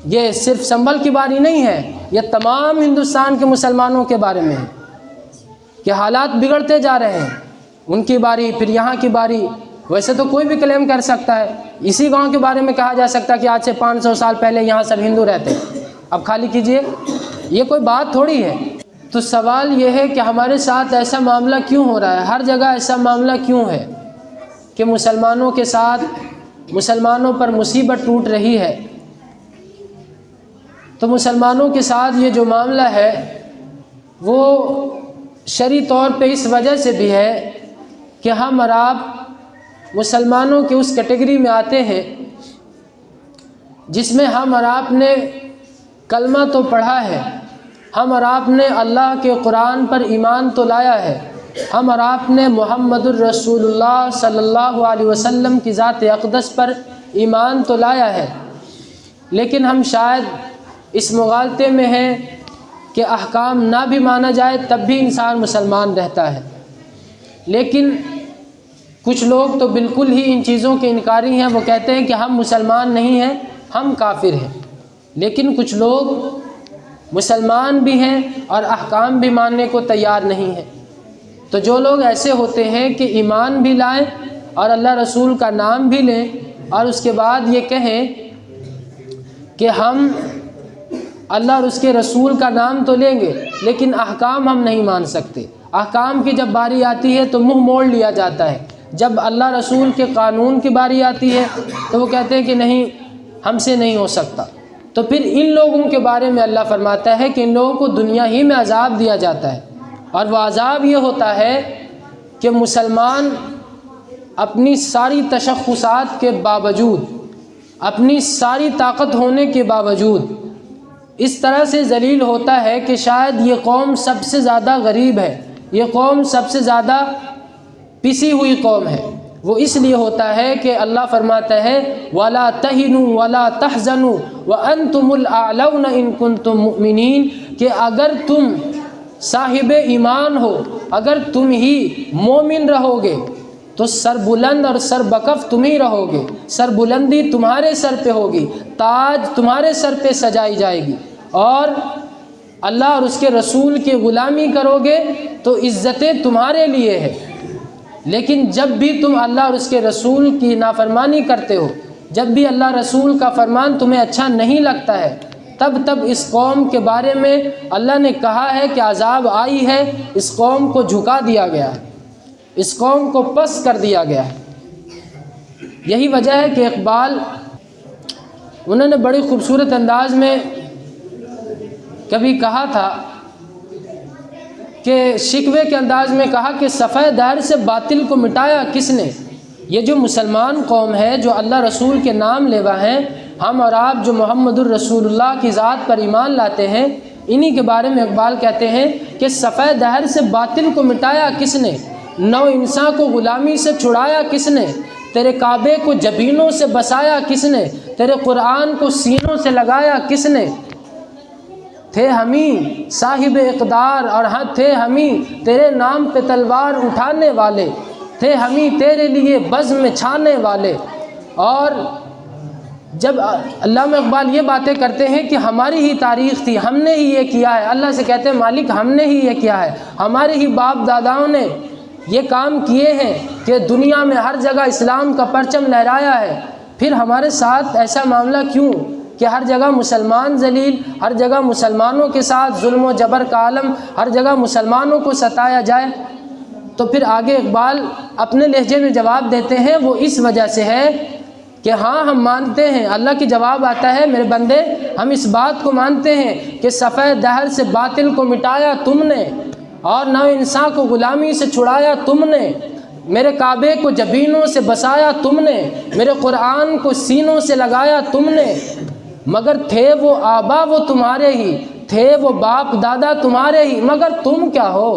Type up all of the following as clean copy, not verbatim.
یہ صرف سنبھل کی باری نہیں ہے، یہ تمام ہندوستان کے مسلمانوں کے بارے میں ہے کہ حالات بگڑتے جا رہے ہیں، ان کی باری پھر یہاں کی باری۔ ویسے تو کوئی بھی کلیم کر سکتا ہے، اسی گاؤں کے بارے میں کہا جا سکتا ہے کہ آج سے 500 سال پہلے یہاں سب ہندو رہتے، اب خالی کیجئے، یہ کوئی بات تھوڑی ہے۔ تو سوال یہ ہے کہ ہمارے ساتھ ایسا معاملہ کیوں ہو رہا ہے، ہر جگہ ایسا معاملہ کیوں ہے کہ مسلمانوں کے ساتھ، مسلمانوں پر مصیبت ٹوٹ رہی ہے؟ تو مسلمانوں کے ساتھ یہ جو معاملہ ہے وہ شرعی طور پہ اس وجہ سے بھی ہے کہ ہم اور آپ مسلمانوں کے اس کیٹیگری میں آتے ہیں جس میں ہم اور آپ نے کلمہ تو پڑھا ہے، ہم اور آپ نے اللہ کے قرآن پر ایمان تو لایا ہے، ہم اور آپ نے محمد الرسول اللہ صلی اللہ علیہ وسلم کی ذات اقدس پر ایمان تو لایا ہے، لیکن ہم شاید اس مغالطے میں ہیں کہ احکام نہ بھی مانا جائے تب بھی انسان مسلمان رہتا ہے۔ لیکن کچھ لوگ تو بالکل ہی ان چیزوں کے انکاری ہیں، وہ کہتے ہیں کہ ہم مسلمان نہیں ہیں، ہم کافر ہیں۔ لیکن کچھ لوگ مسلمان بھی ہیں اور احکام بھی ماننے کو تیار نہیں ہیں۔ تو جو لوگ ایسے ہوتے ہیں کہ ایمان بھی لائیں اور اللہ رسول کا نام بھی لیں اور اس کے بعد یہ کہیں کہ ہم اللہ اور اس کے رسول کا نام تو لیں گے لیکن احکام ہم نہیں مان سکتے، احکام کی جب باری آتی ہے تو منہ موڑ لیا جاتا ہے، جب اللہ رسول کے قانون کی باری آتی ہے تو وہ کہتے ہیں کہ نہیں، ہم سے نہیں ہو سکتا۔ تو پھر ان لوگوں کے بارے میں اللہ فرماتا ہے کہ ان لوگوں کو دنیا ہی میں عذاب دیا جاتا ہے، اور وہ عذاب یہ ہوتا ہے کہ مسلمان اپنی ساری تشخصات کے باوجود، اپنی ساری طاقت ہونے کے باوجود اس طرح سے ذلیل ہوتا ہے کہ شاید یہ قوم سب سے زیادہ غریب ہے، یہ قوم سب سے زیادہ پسی ہوئی قوم ہے۔ وہ اس لیے ہوتا ہے کہ اللہ فرماتا ہے وَلَا تَهِنُوا وَلَا تَحْزَنُوا وَأَنْتُمُ الْأَعْلَوْنَ إِن كُنتُم مُؤْمِنِينَ، کہ اگر تم صاحب ایمان ہو، اگر تم ہی مومن رہو گے تو سر بلند اور سر بکف تم ہی رہو گے، سر بلندی تمہارے سر پہ ہوگی، تاج تمہارے سر پہ سجائی جائے گی، اور اللہ اور اس کے رسول کی غلامی کرو گے تو عزتیں تمہارے لیے ہے۔ لیکن جب بھی تم اللہ اور اس کے رسول کی نافرمانی کرتے ہو، جب بھی اللہ رسول کا فرمان تمہیں اچھا نہیں لگتا ہے، تب اس قوم کے بارے میں اللہ نے کہا ہے کہ عذاب آئی ہے، اس قوم کو جھکا دیا گیا ہے، اس قوم کو پس کر دیا گیا ہے۔ یہی وجہ ہے کہ اقبال انہوں نے بڑی خوبصورت انداز میں کبھی کہا تھا کہ شکوے کے انداز میں کہا کہ صفحہ دہر سے باطل کو مٹایا کس نے؟ یہ جو مسلمان قوم ہے، جو اللہ رسول کے نام لیوا ہیں، ہم اور آپ جو محمد الرسول اللہ کی ذات پر ایمان لاتے ہیں، انہی کے بارے میں اقبال کہتے ہیں کہ صفحہ دہر سے باطل کو مٹایا کس نے؟ نو انسان کو غلامی سے چھڑایا کس نے؟ تیرے کعبے کو جبینوں سے بسایا کس نے؟ تیرے قرآن کو سینوں سے لگایا کس نے؟ تھے ہمیں صاحب اقدار اور ہاں تھے ہمیں تیرے نام پہ تلوار اٹھانے والے، تھے ہمیں تیرے لیے بزم میں چھانے والے۔ اور جب علامہ اقبال یہ باتیں کرتے ہیں کہ ہماری ہی تاریخ تھی، ہم نے ہی یہ کیا ہے، اللہ سے کہتے ہیں مالک ہم نے ہی یہ کیا ہے، ہمارے ہی باپ داداؤں نے یہ کام کیے ہیں کہ دنیا میں ہر جگہ اسلام کا پرچم لہرایا ہے، پھر ہمارے ساتھ ایسا معاملہ کیوں کہ ہر جگہ مسلمان ذلیل، ہر جگہ مسلمانوں کے ساتھ ظلم و جبر کا عالم، ہر جگہ مسلمانوں کو ستایا جائے؟ تو پھر آگے اقبال اپنے لہجے میں جواب دیتے ہیں، وہ اس وجہ سے ہے کہ ہاں ہم مانتے ہیں، اللہ کی جواب آتا ہے میرے بندے ہم اس بات کو مانتے ہیں کہ صفحہ دہر سے باطل کو مٹایا تم نے اور نو انسان کو غلامی سے چھڑایا تم نے، میرے کعبے کو جبینوں سے بسایا تم نے، میرے قرآن کو سینوں سے لگایا تم نے، مگر تھے وہ آبا وہ تمہارے ہی، تھے وہ باپ دادا تمہارے ہی، مگر تم کیا ہو،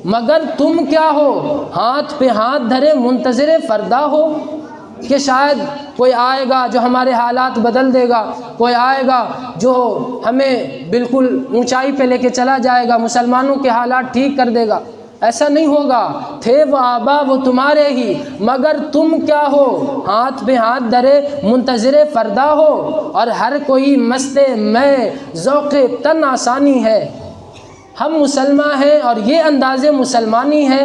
مگر تم کیا ہو، ہاتھ پہ ہاتھ دھرے منتظر فردا ہو، کہ شاید کوئی آئے گا جو ہمارے حالات بدل دے گا، کوئی آئے گا جو ہمیں بالکل اونچائی پہ لے کے چلا جائے گا، مسلمانوں کے حالات ٹھیک کر دے گا۔ ایسا نہیں ہوگا، تھے وہ آبا وہ تمہارے ہی، مگر تم کیا ہو ہاتھ پہ ہاتھ درے منتظر فردا ہو، اور ہر کوئی مست میں ذوق تن آسانی ہے۔ ہم مسلمان ہیں اور یہ انداز مسلمانی ہے،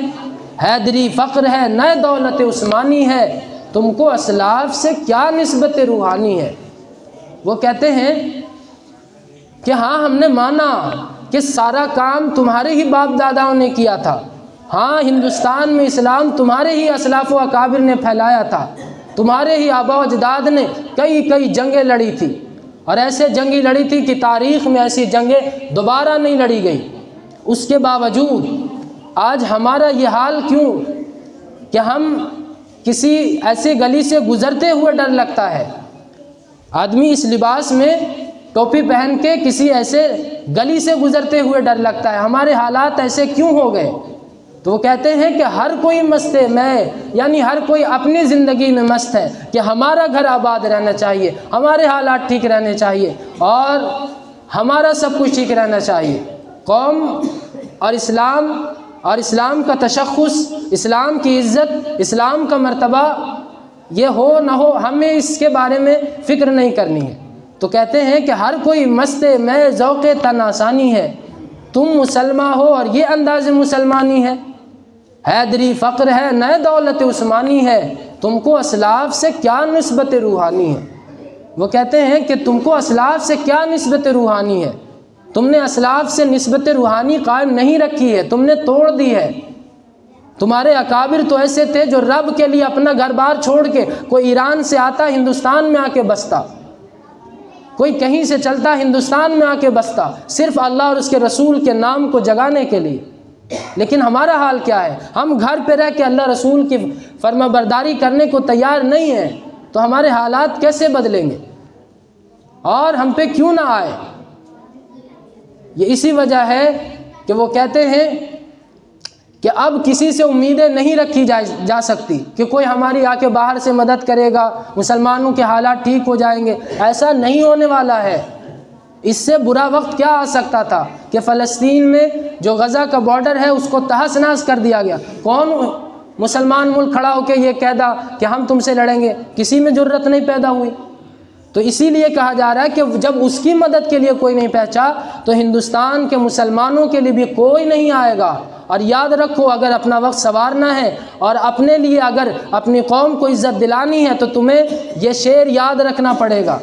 حیدری فقر ہے نئے دولت عثمانی ہے، تم کو اسلاف سے کیا نسبت روحانی ہے۔ وہ کہتے ہیں کہ ہاں ہم نے مانا کہ سارا کام تمہارے ہی باپ داداؤں نے کیا تھا، ہاں ہندوستان میں اسلام تمہارے ہی اسلاف و اکابر نے پھیلایا تھا، تمہارے ہی آبا و اجداد نے کئی جنگیں لڑی تھی، اور ایسے جنگیں لڑی تھی کہ تاریخ میں ایسی جنگیں دوبارہ نہیں لڑی گئی۔ اس کے باوجود آج ہمارا یہ حال کیوں کہ ہم کسی ایسے گلی سے گزرتے ہوئے ڈر لگتا ہے، آدمی اس لباس میں ٹوپی پہن کے کسی ایسے گلی سے گزرتے ہوئے ڈر لگتا ہے، ہمارے حالات ایسے کیوں ہو گئے؟ تو وہ کہتے ہیں کہ ہر کوئی مست ہے، میں یعنی ہر کوئی اپنی زندگی میں مست ہے کہ ہمارا گھر آباد رہنا چاہیے، ہمارے حالات ٹھیک رہنے چاہیے، اور ہمارا سب کچھ ٹھیک رہنا چاہیے۔ قوم اور اسلام کا تشخص، اسلام کی عزت، اسلام کا مرتبہ یہ ہو نہ ہو، ہمیں اس کے بارے میں فکر نہیں کرنی ہے۔ تو کہتے ہیں کہ ہر کوئی مست میں ذوق تن آسانی ہے، تم مسلمان ہو اور یہ انداز مسلمانی ہے، حیدری فقر ہے نئے دولت عثمانی ہے، تم کو اسلاف سے کیا نسبت روحانی ہے۔ وہ کہتے ہیں کہ تم کو اسلاف سے کیا نسبت روحانی ہے، تم نے اسلاف سے نسبت روحانی قائم نہیں رکھی ہے، تم نے توڑ دی ہے۔ تمہارے اکابر تو ایسے تھے جو رب کے لیے اپنا گھر بار چھوڑ کے، کوئی ایران سے آتا ہندوستان میں آ کے بستا، کوئی کہیں سے چلتا ہندوستان میں آ کے بستا، صرف اللہ اور اس کے رسول کے نام کو جگانے کے لیے۔ لیکن ہمارا حال کیا ہے؟ ہم گھر پہ رہ کے اللہ رسول کی فرما برداری کرنے کو تیار نہیں ہیں، تو ہمارے حالات کیسے بدلیں گے اور ہم پہ کیوں نہ آئے؟ یہ اسی وجہ ہے کہ وہ کہتے ہیں کہ اب کسی سے امیدیں نہیں رکھی جا سکتی کہ کوئی ہماری آ کے باہر سے مدد کرے گا، مسلمانوں کے حالات ٹھیک ہو جائیں گے، ایسا نہیں ہونے والا ہے۔ اس سے برا وقت کیا آ سکتا تھا کہ فلسطین میں جو غزہ کا بارڈر ہے اس کو تہس نہس کر دیا گیا، کون مسلمان ملک کھڑا ہو کے یہ کہدا کہ ہم تم سے لڑیں گے؟ کسی میں جرت نہیں پیدا ہوئی۔ تو اسی لیے کہا جا رہا ہے کہ جب اس کی مدد کے لیے کوئی نہیں پہنچا تو ہندوستان کے مسلمانوں کے لیے بھی کوئی نہیں آئے گا۔ اور یاد رکھو، اگر اپنا وقت سنوارنا ہے اور اپنے لیے اگر اپنی قوم کو عزت دلانی ہے تو تمہیں یہ شعر یاد رکھنا پڑے گا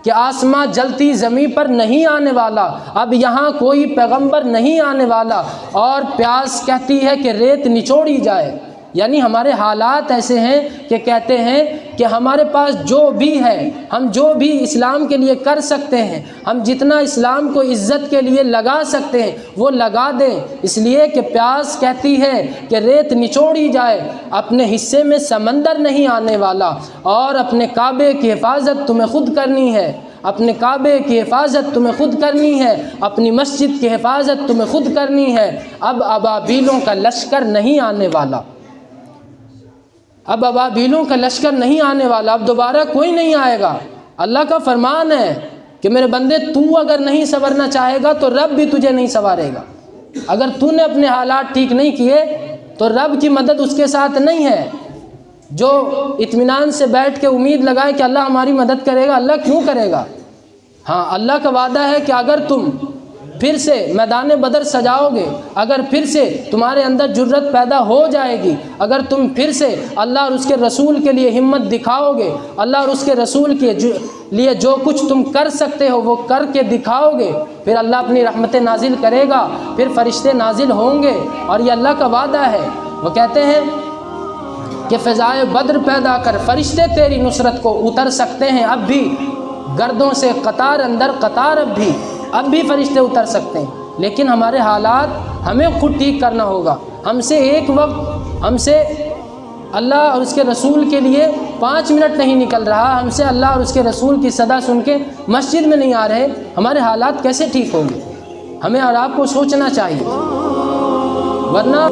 کہ آسماں جلتی زمین پر نہیں آنے والا، اب یہاں کوئی پیغمبر نہیں آنے والا، اور پیاس کہتی ہے کہ ریت نچوڑی جائے۔ یعنی ہمارے حالات ایسے ہیں کہ کہتے ہیں کہ ہمارے پاس جو بھی ہے، ہم جو بھی اسلام کے لیے کر سکتے ہیں، ہم جتنا اسلام کو عزت کے لیے لگا سکتے ہیں وہ لگا دیں، اس لیے کہ پیاس کہتی ہے کہ ریت نچوڑی جائے، اپنے حصے میں سمندر نہیں آنے والا، اور اپنے کعبے کی حفاظت تمہیں خود کرنی ہے، اپنے کعبے کی حفاظت تمہیں خود کرنی ہے، اپنی مسجد کی حفاظت تمہیں خود کرنی ہے۔ اب ابابیلوں کا لشکر نہیں آنے والا، اب ابابیلوں کا لشکر نہیں آنے والا، اب دوبارہ کوئی نہیں آئے گا۔ اللہ کا فرمان ہے کہ میرے بندے، تو اگر نہیں سنورنا چاہے گا تو رب بھی تجھے نہیں سنوارے گا۔ اگر تو نے اپنے حالات ٹھیک نہیں کیے تو رب کی مدد اس کے ساتھ نہیں ہے۔ جو اطمینان سے بیٹھ کے امید لگائے کہ اللہ ہماری مدد کرے گا، اللہ کیوں کرے گا؟ ہاں، اللہ کا وعدہ ہے کہ اگر تم پھر سے میدان بدر سجاؤ گے، اگر پھر سے تمہارے اندر جرت پیدا ہو جائے گی، اگر تم پھر سے اللہ اور اس کے رسول کے لیے ہمت دکھاؤ گے، اللہ اور اس کے رسول کے لیے جو کچھ تم کر سکتے ہو وہ کر کے دکھاؤ گے، پھر اللہ اپنی رحمتیں نازل کرے گا، پھر فرشتے نازل ہوں گے، اور یہ اللہ کا وعدہ ہے۔ وہ کہتے ہیں کہ فضائے بدر پیدا کر فرشتے تیری نصرت کو اتر سکتے ہیں، اب بھی گردوں سے قطار اندر قطار، اب بھی فرشتے اتر سکتے ہیں، لیکن ہمارے حالات ہمیں خود ٹھیک کرنا ہوگا۔ ہم سے ایک وقت، ہم سے اللہ اور اس کے رسول کے لیے 5 منٹ نہیں نکل رہا، ہم سے اللہ اور اس کے رسول کی صدا سن کے مسجد میں نہیں آ رہے، ہمارے حالات کیسے ٹھیک ہوں گے؟ ہمیں اور آپ کو سوچنا چاہیے، ورنہ